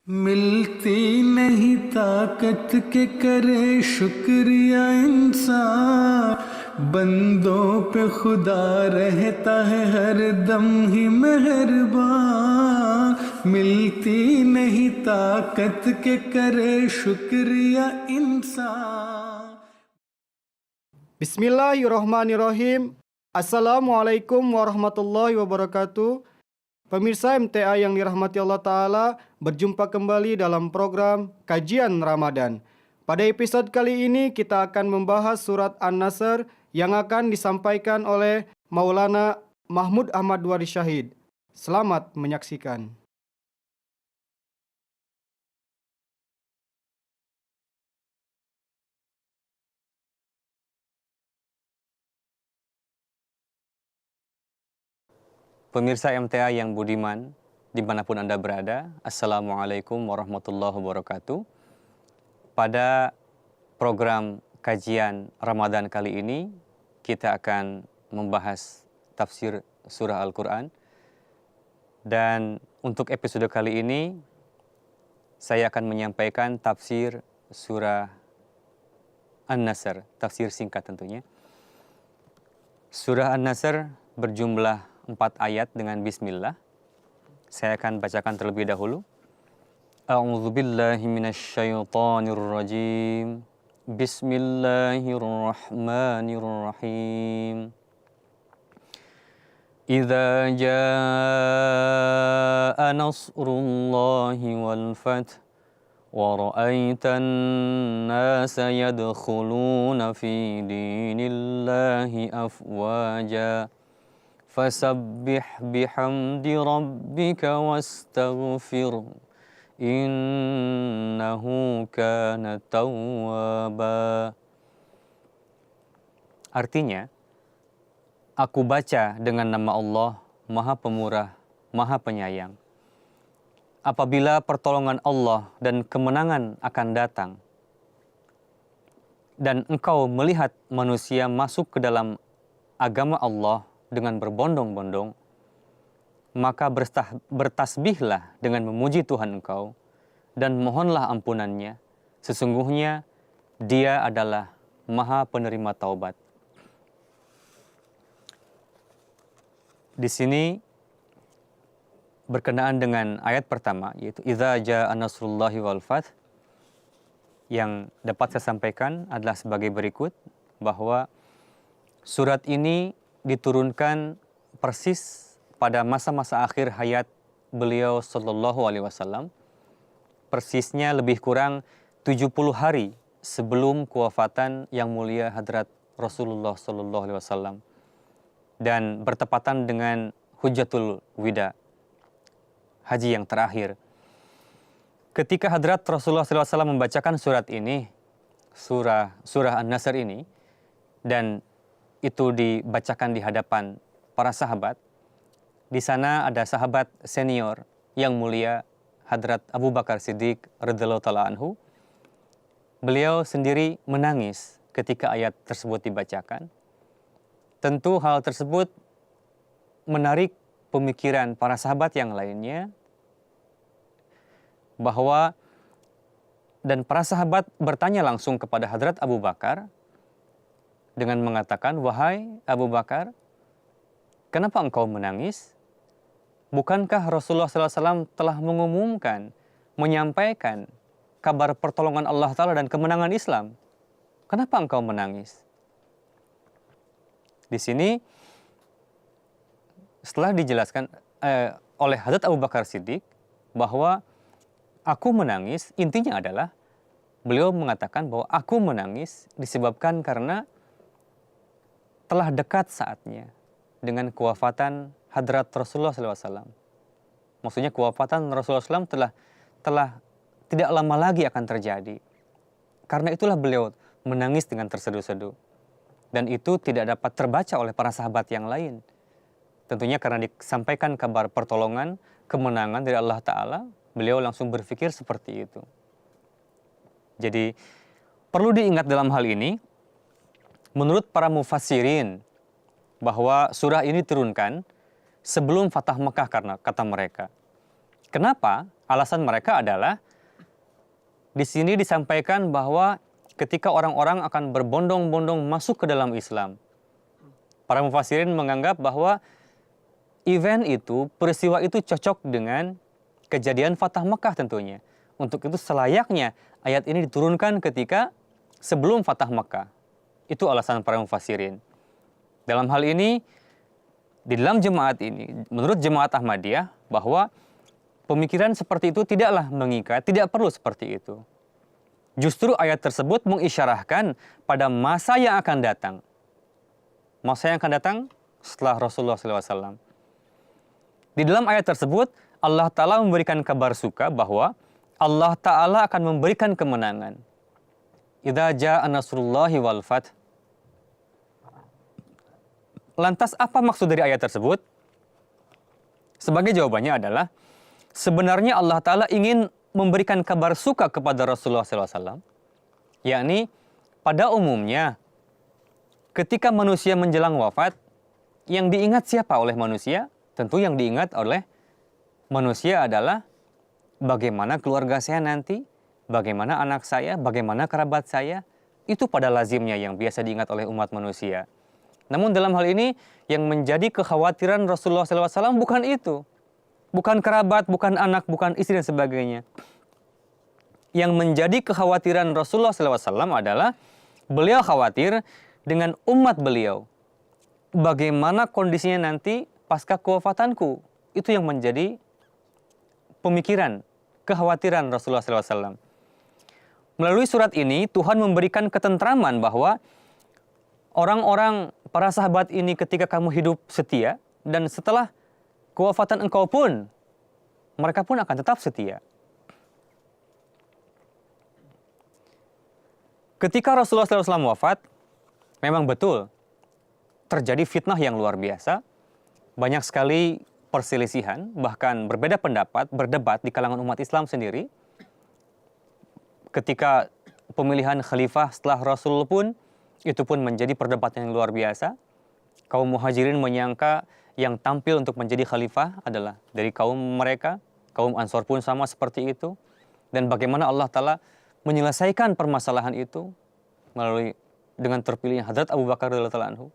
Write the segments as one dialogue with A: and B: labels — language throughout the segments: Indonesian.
A: मिलती नहीं ताकत के करे शुक्रिया इंसान बंदों पे खुदा रहता है हर दम ही मेहरबान मिलती नहीं ताकत के करे शुक्रिया इंसान।
B: Bismillahirrahmanirrahim. Assalamualaikum warahmatullahi wabarakatuh. Pemirsa MTA yang dirahmati Allah Ta'ala, berjumpa kembali dalam program Kajian Ramadan. Pada episode kali ini kita akan membahas surat An-Nasr yang akan disampaikan oleh Maulana Mahmud Ahmad Waris Syahid. Selamat menyaksikan.
C: Pemirsa MTA yang budiman, dimanapun Anda berada, Assalamualaikum warahmatullahi wabarakatuh. Pada program kajian Ramadan kali ini, kita akan membahas tafsir surah Al-Quran. Dan untuk episode kali ini, saya akan menyampaikan tafsir surah An-Nasr, tafsir singkat tentunya. Surah An-Nasr berjumlah 4 ayat dengan bismillah. Saya akan bacakan terlebih dahulu. A'udzubillahi minasyaitonirrajim. Bismillahirrahmanirrahim. Idza jaa nasrullahi wal fath wa ra'aitan nasa yadkhuluna fi dinillahi afwaja fasabbih bihamdi rabbika wastaghfir innahu kana tawwaba. Artinya, aku baca dengan nama Allah, Maha Pemurah, Maha Penyayang. Apabila pertolongan Allah dan kemenangan akan datang, dan engkau melihat manusia masuk ke dalam agama Allah dengan berbondong-bondong, maka bertasbihlah dengan memuji Tuhan engkau dan mohonlah ampunannya. Sesungguhnya Dia adalah Maha Penerima Taubat. Di sini berkenaan dengan ayat pertama, yaitu Idza jaa nasrullahi wal fath, yang dapat saya sampaikan adalah sebagai berikut, bahwa surat ini diturunkan persis pada masa-masa akhir hayat beliau Sallallahu Alaihi Wasallam, persisnya lebih kurang 70 hari sebelum kewafatan yang mulia Hadrat Rasulullah Sallallahu Alaihi Wasallam, dan bertepatan dengan Hujjatul Wida, haji yang terakhir. Ketika Hadrat Rasulullah SAW membacakan surat ini, surah An-Nasr ini, dan itu dibacakan di hadapan para sahabat, di sana ada sahabat senior yang mulia Hadrat Abu Bakar Siddiq radhiyallahu ta'ala anhu. Beliau sendiri menangis ketika ayat tersebut dibacakan. Tentu hal tersebut menarik pemikiran para sahabat yang lainnya, bahwa dan para sahabat bertanya langsung kepada Hadrat Abu Bakar dengan mengatakan, "Wahai Abu Bakar, kenapa engkau menangis? Bukankah Rasulullah SAW telah mengumumkan, menyampaikan kabar pertolongan Allah Ta'ala dan kemenangan Islam? Kenapa engkau menangis?" Di sini setelah dijelaskan oleh Hadrat Abu Bakar Siddiq bahwa aku menangis, intinya adalah beliau mengatakan bahwa aku menangis disebabkan karena telah dekat saatnya dengan kewafatan Hadrat Rasulullah SAW. Maksudnya kewafatan Rasulullah SAW telah tidak lama lagi akan terjadi. Karena itulah beliau menangis dengan terseduh-seduh. Dan itu tidak dapat terbaca oleh para sahabat yang lain. Tentunya karena disampaikan kabar pertolongan, kemenangan dari Allah Ta'ala, beliau langsung berpikir seperti itu. Jadi perlu diingat dalam hal ini, menurut para mufassirin, bahwa surah ini turunkan sebelum Fatah Mekah, karena kata mereka Kenapa? Alasan mereka adalah di sini disampaikan bahwa ketika orang-orang akan berbondong-bondong masuk ke dalam Islam, para mufassirin menganggap bahwa event itu, peristiwa itu cocok dengan kejadian Fatah Mekah tentunya. Untuk itu selayaknya ayat ini diturunkan ketika sebelum Fatah Mekah. Itu alasan para mufassirin. Dalam hal ini, di dalam jemaat ini, menurut jemaat Ahmadiyah, bahwa pemikiran seperti itu tidaklah mengikat, tidak perlu seperti itu. Justru ayat tersebut mengisyarahkan pada masa yang akan datang. Masa yang akan datang setelah Rasulullah SAW. Di dalam ayat tersebut, Allah Ta'ala memberikan kabar suka bahwa Allah Ta'ala akan memberikan kemenangan. Idza jaa nasrullahi wal fath. Lantas apa maksud dari ayat tersebut? Sebagai jawabannya adalah, sebenarnya Allah Ta'ala ingin memberikan kabar suka kepada Rasulullah SAW. Yakni, pada umumnya, ketika manusia menjelang wafat, yang diingat siapa oleh manusia? Tentu yang diingat oleh manusia adalah bagaimana keluarga saya nanti, bagaimana anak saya, bagaimana kerabat saya. Itu pada lazimnya yang biasa diingat oleh umat manusia. Namun dalam hal ini, yang menjadi kekhawatiran Rasulullah SAW bukan itu. Bukan kerabat, bukan anak, bukan istri dan sebagainya. Yang menjadi kekhawatiran Rasulullah SAW adalah beliau khawatir dengan umat beliau. Bagaimana kondisinya nanti pasca kewafatanku. Itu yang menjadi pemikiran, kekhawatiran Rasulullah SAW. Melalui surat ini, Tuhan memberikan ketentraman bahwa orang-orang, para sahabat ini ketika kamu hidup setia, dan setelah kewafatan engkau pun, mereka pun akan tetap setia. Ketika Rasulullah SAW wafat, memang betul terjadi fitnah yang luar biasa. Banyak sekali perselisihan, bahkan berbeda pendapat, berdebat di kalangan umat Islam sendiri. Ketika pemilihan khalifah setelah Rasul pun, itu pun menjadi perdebatan yang luar biasa. Kaum muhajirin menyangka yang tampil untuk menjadi khalifah adalah dari kaum mereka. Kaum Ansor pun sama seperti itu. Dan bagaimana Allah Ta'ala menyelesaikan permasalahan itu melalui dengan terpilihnya Hadrat Abu Bakar radhiyallahu anhu,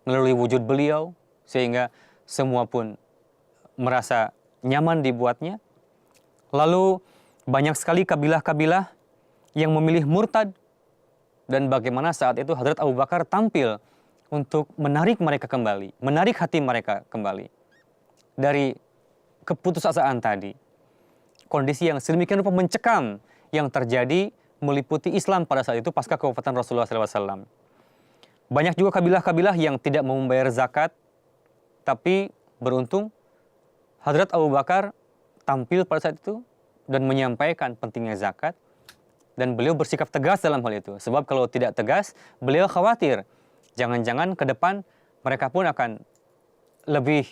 C: melalui wujud beliau, sehingga semua pun merasa nyaman dibuatnya. Lalu banyak sekali kabilah-kabilah yang memilih murtad. Dan bagaimana saat itu Hadrat Abu Bakar tampil untuk menarik mereka kembali, menarik hati mereka kembali dari keputusasaan tadi. Kondisi yang sedemikian rupa mencekam yang terjadi meliputi Islam pada saat itu pasca kewafatan Rasulullah SAW. Banyak juga kabilah-kabilah yang tidak mau membayar zakat, tapi beruntung Hadrat Abu Bakar tampil pada saat itu dan menyampaikan pentingnya zakat. Dan beliau bersikap tegas dalam hal itu. Sebab kalau tidak tegas, beliau khawatir. Jangan-jangan ke depan mereka pun akan lebih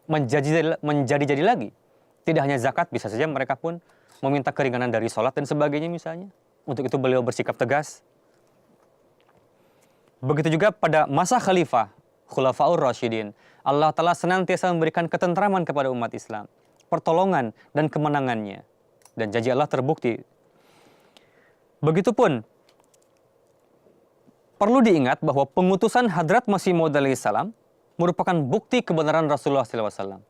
C: menjadi-jadi lagi. Tidak hanya zakat, bisa saja mereka pun meminta keringanan dari sholat dan sebagainya misalnya. Untuk itu beliau bersikap tegas. Begitu juga pada masa khalifah, Khulafaur Rasyidin. Allah Ta'ala senantiasa memberikan ketentraman kepada umat Islam. Pertolongan dan kemenangannya. Dan janji Allah terbukti. Begitupun, perlu diingat bahwa pengutusan Hadrat Masih Maud alaihissalam merupakan bukti kebenaran Rasulullah SAW.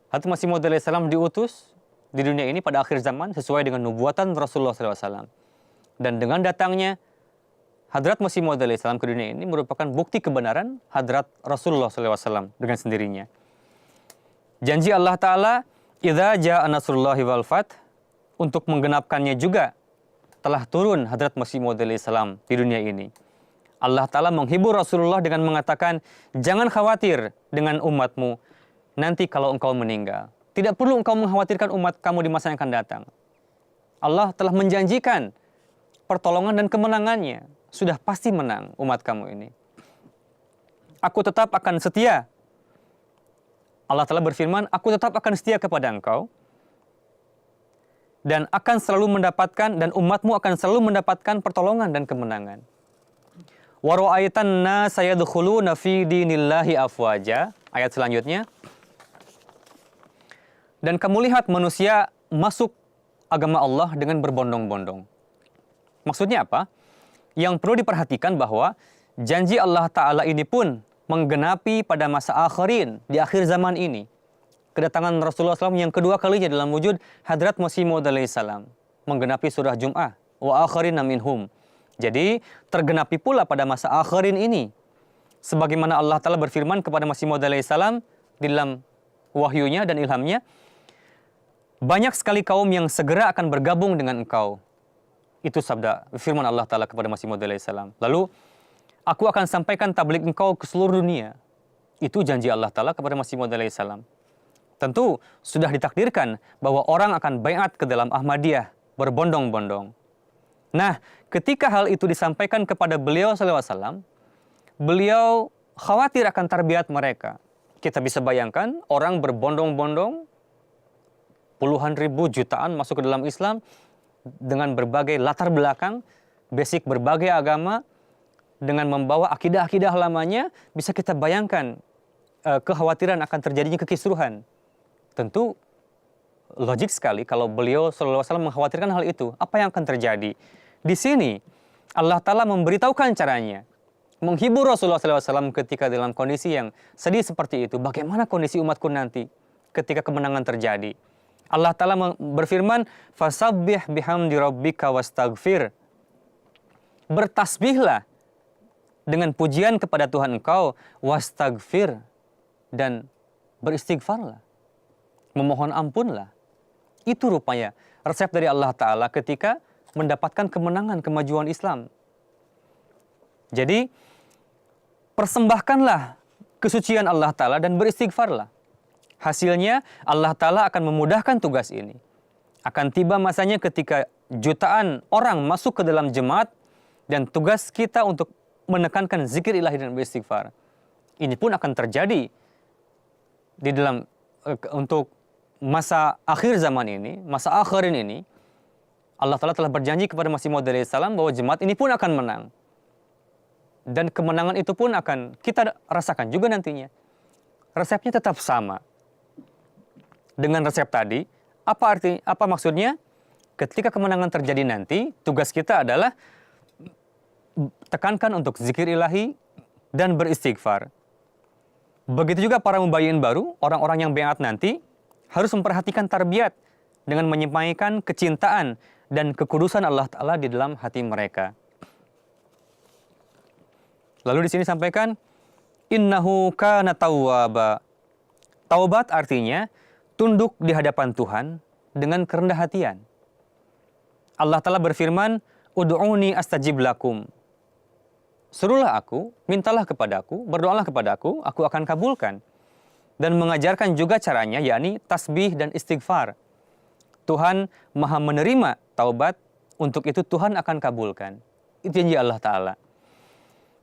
C: Hadrat Masih Maud alaihissalam diutus di dunia ini pada akhir zaman sesuai dengan nubuatan Rasulullah SAW. Dan dengan datangnya Hadrat Masih Maud alaihissalam ke dunia ini merupakan bukti kebenaran Hadrat Rasulullah SAW dengan sendirinya. Janji Allah Ta'ala, idza jaa nasrullahi wal fath, untuk menggenapkannya juga telah turun Hadrat Masih Maud alaihissalam di dunia ini. Allah Ta'ala menghibur Rasulullah dengan mengatakan, jangan khawatir dengan umatmu nanti kalau engkau meninggal. Tidak perlu engkau mengkhawatirkan umat kamu di masa yang akan datang. Allah telah menjanjikan pertolongan dan kemenangannya. Sudah pasti menang umat kamu ini. Aku tetap akan setia. Allah Ta'ala berfirman, aku tetap akan setia kepada engkau. Dan akan selalu mendapatkan, dan umatmu akan selalu mendapatkan pertolongan dan kemenangan. Wa ra'aitan nasa yadkhuluna fi dinillahi afwaja. Ayat selanjutnya. Dan kamu lihat manusia masuk agama Allah dengan berbondong-bondong. Maksudnya apa? Yang perlu diperhatikan bahwa janji Allah Ta'ala ini pun menggenapi pada masa akhirin, di akhir zaman ini. Kedatangan Rasulullah SAW yang kedua kalinya dalam wujud Hadrat Masih Maud alaihissalam. Menggenapi surah Jum'ah. Wa akhirina minhum. Jadi tergenapi pula pada masa akhirin ini. Sebagaimana Allah Ta'ala berfirman kepada Masih Maud alaihissalam di dalam wahyunya dan ilhamnya, banyak sekali kaum yang segera akan bergabung dengan engkau. Itu sabda firman Allah Ta'ala kepada Masih Maud alaihissalam. Lalu, aku akan sampaikan tabligh engkau ke seluruh dunia. Itu janji Allah Ta'ala kepada Masih Maud alaihissalam. Tentu sudah ditakdirkan bahwa orang akan baiat ke dalam Ahmadiyah berbondong-bondong. Nah, ketika hal itu disampaikan kepada beliau SAW, beliau khawatir akan tarbiyat mereka. Kita bisa bayangkan orang berbondong-bondong, puluhan ribu, jutaan masuk ke dalam Islam dengan berbagai latar belakang, basic berbagai agama, dengan membawa akidah-akidah lamanya, bisa kita bayangkan kekhawatiran akan terjadinya kekisruhan. Tentu logik sekali kalau beliau SAW mengkhawatirkan hal itu. Apa yang akan terjadi? Di sini Allah Ta'ala memberitahukan caranya. Menghibur Rasulullah SAW ketika dalam kondisi yang sedih seperti itu. Bagaimana kondisi umatku nanti ketika kemenangan terjadi? Allah Ta'ala berfirman, "Fasabbih bihamdi rabbika wastaghfir." Bertasbihlah dengan pujian kepada Tuhan engkau, wastaghfir, dan beristighfarlah. Memohon ampunlah. Itu rupanya resep dari Allah Ta'ala ketika mendapatkan kemenangan, kemajuan Islam. Jadi, persembahkanlah kesucian Allah Ta'ala dan beristighfarlah. Hasilnya, Allah Ta'ala akan memudahkan tugas ini. Akan tiba masanya ketika jutaan orang masuk ke dalam jemaat dan tugas kita untuk menekankan zikir ilahi dan beristighfar. Ini pun akan terjadi di dalam untuk masa akhir zaman ini, masa akhirin ini. Allah Ta'ala telah berjanji kepada Masih Maud alaihissalam bahwa jemaat ini pun akan menang. Dan kemenangan itu pun akan kita rasakan juga nantinya. Resepnya tetap sama. Dengan resep tadi, apa maksudnya? Ketika kemenangan terjadi nanti, tugas kita adalah tekankan untuk zikir ilahi dan beristighfar. Begitu juga para mubayyin baru, orang-orang yang baiat nanti, harus memperhatikan tarbiyat dengan menyampaikan kecintaan dan kekudusan Allah Ta'ala di dalam hati mereka. Lalu di sini sampaikan, innahu kana tawwaba. Taubat artinya tunduk di hadapan Tuhan dengan kerendah hatian. Allah Ta'ala berfirman, ud'uni astajib lakum. Serulah aku, mintalah kepadaku, berdoalah kepadaku, aku akan kabulkan. Dan mengajarkan juga caranya, yakni tasbih dan istighfar. Tuhan maha menerima taubat, untuk itu Tuhan akan kabulkan. Itu janji Allah Ta'ala.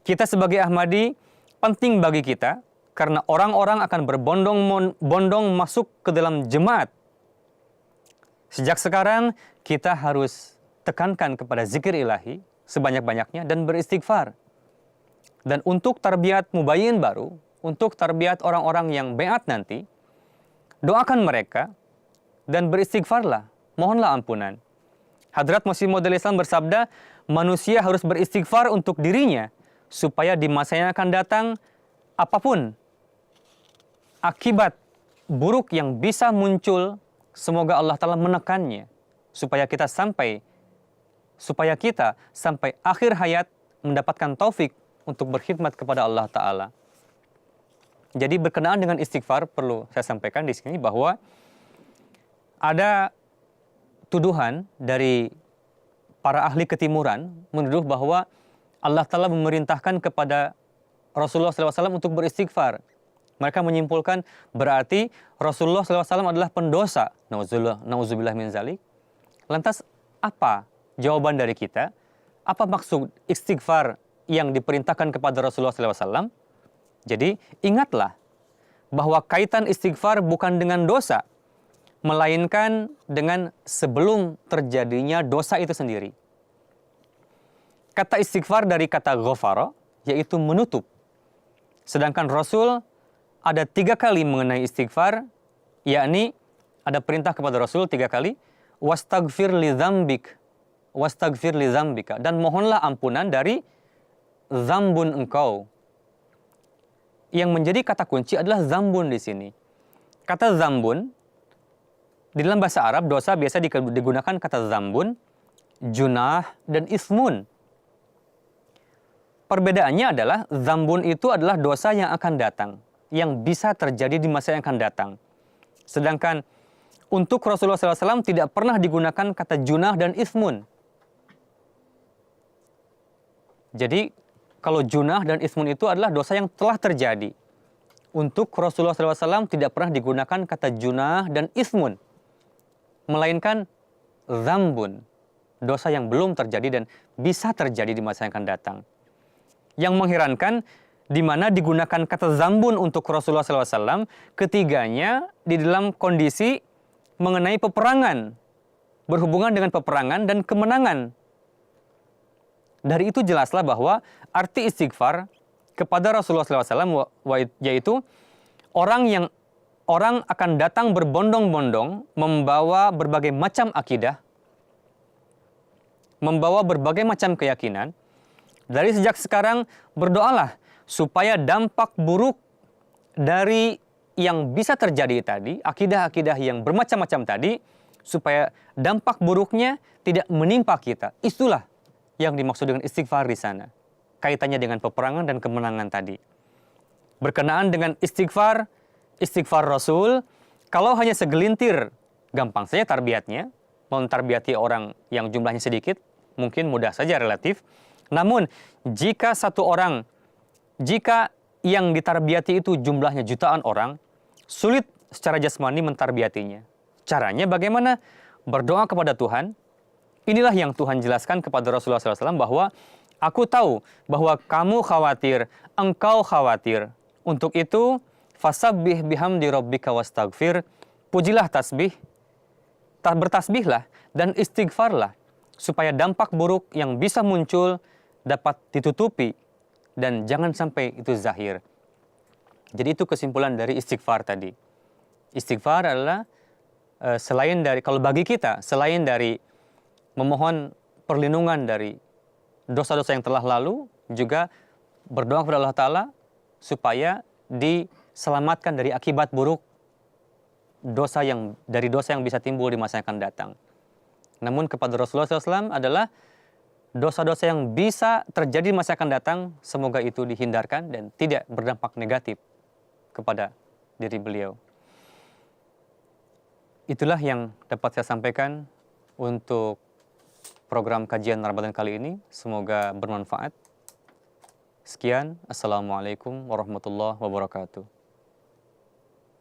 C: Kita sebagai Ahmadi, penting bagi kita, karena orang-orang akan berbondong-bondong masuk ke dalam jemaat. Sejak sekarang, kita harus tekankan kepada zikir ilahi sebanyak-banyaknya dan beristighfar. Dan untuk tarbiyat mubayyin baru, untuk tarbiyat orang-orang yang baiat nanti, doakan mereka dan beristighfarlah, mohonlah ampunan. Hadrat Masih Maud alaihissalam bersabda, manusia harus beristighfar untuk dirinya, supaya di masa yang akan datang, apapun akibat buruk yang bisa muncul, semoga Allah Ta'ala menekannya, supaya kita sampai akhir hayat mendapatkan taufik untuk berkhidmat kepada Allah Ta'ala. Jadi berkenaan dengan istighfar, perlu saya sampaikan di sini bahwa ada tuduhan dari para ahli ketimuran menuduh bahwa Allah Ta'ala memerintahkan kepada Rasulullah SAW untuk beristighfar. Mereka menyimpulkan berarti Rasulullah SAW adalah pendosa. Nauzubillah min zalik. Lantas apa jawaban dari kita? Apa maksud istighfar yang diperintahkan kepada Rasulullah SAW? Jadi ingatlah bahwa kaitan istighfar bukan dengan dosa, melainkan dengan sebelum terjadinya dosa itu sendiri. Kata istighfar dari kata ghafara, yaitu menutup. Sedangkan Rasul ada 3 kali mengenai istighfar, yakni ada perintah kepada Rasul 3 kali, wastagfir li dzambika, dan mohonlah ampunan dari zambun engkau. Yang menjadi kata kunci adalah zambun di sini. Kata zambun di dalam bahasa Arab, dosa biasa digunakan kata zambun, junah, dan ismun. Perbedaannya adalah zambun itu adalah dosa yang akan datang, yang bisa terjadi di masa yang akan datang. Sedangkan untuk Rasulullah SAW tidak pernah digunakan kata junah dan ismun. Jadi kalau junah dan ismun itu adalah dosa yang telah terjadi. Untuk Rasulullah SAW tidak pernah digunakan kata junah dan ismun, melainkan zambun, dosa yang belum terjadi dan bisa terjadi di masa yang akan datang. Yang mengherankan, di mana digunakan kata zambun untuk Rasulullah SAW, ketiganya di dalam kondisi mengenai peperangan, berhubungan dengan peperangan dan kemenangan. Dari itu jelaslah bahwa arti istighfar kepada Rasulullah SAW yaitu orang akan datang berbondong-bondong membawa berbagai macam akidah, membawa berbagai macam keyakinan. Dari sejak sekarang berdoalah supaya dampak buruk dari yang bisa terjadi tadi, akidah-akidah yang bermacam-macam tadi, supaya dampak buruknya tidak menimpa kita. Itulah yang dimaksud dengan istighfar di sana. Kaitannya dengan peperangan dan kemenangan tadi. Berkenaan dengan istighfar Rasul, kalau hanya segelintir, gampang saja tarbiyatnya. Mentarbiati orang yang jumlahnya sedikit, mungkin mudah saja relatif. Namun, jika yang ditarbiyati itu jumlahnya jutaan orang, sulit secara jasmani mentarbiatinya. Caranya bagaimana? Berdoa kepada Tuhan. Inilah yang Tuhan jelaskan kepada Rasulullah SAW bahwa aku tahu bahwa kamu khawatir, engkau khawatir. Untuk itu, fasabbih bihamdi rabbika wastaghfir. Pujilah tasbih, bertasbihlah dan istighfarlah supaya dampak buruk yang bisa muncul dapat ditutupi dan jangan sampai itu zahir. Jadi itu kesimpulan dari istighfar tadi. Istighfar adalah selain dari, kalau bagi kita, selain dari memohon perlindungan dari dosa-dosa yang telah lalu, juga berdoa kepada Allah Ta'ala supaya diselamatkan dari akibat buruk dosa yang bisa timbul di masa yang akan datang. Namun kepada Rasulullah SAW adalah dosa-dosa yang bisa terjadi di masa yang akan datang, semoga itu dihindarkan dan tidak berdampak negatif kepada diri beliau. Itulah yang dapat saya sampaikan untuk program kajian Ramadan kali ini. Semoga bermanfaat. Sekian, Assalamualaikum warahmatullahi wabarakatuh.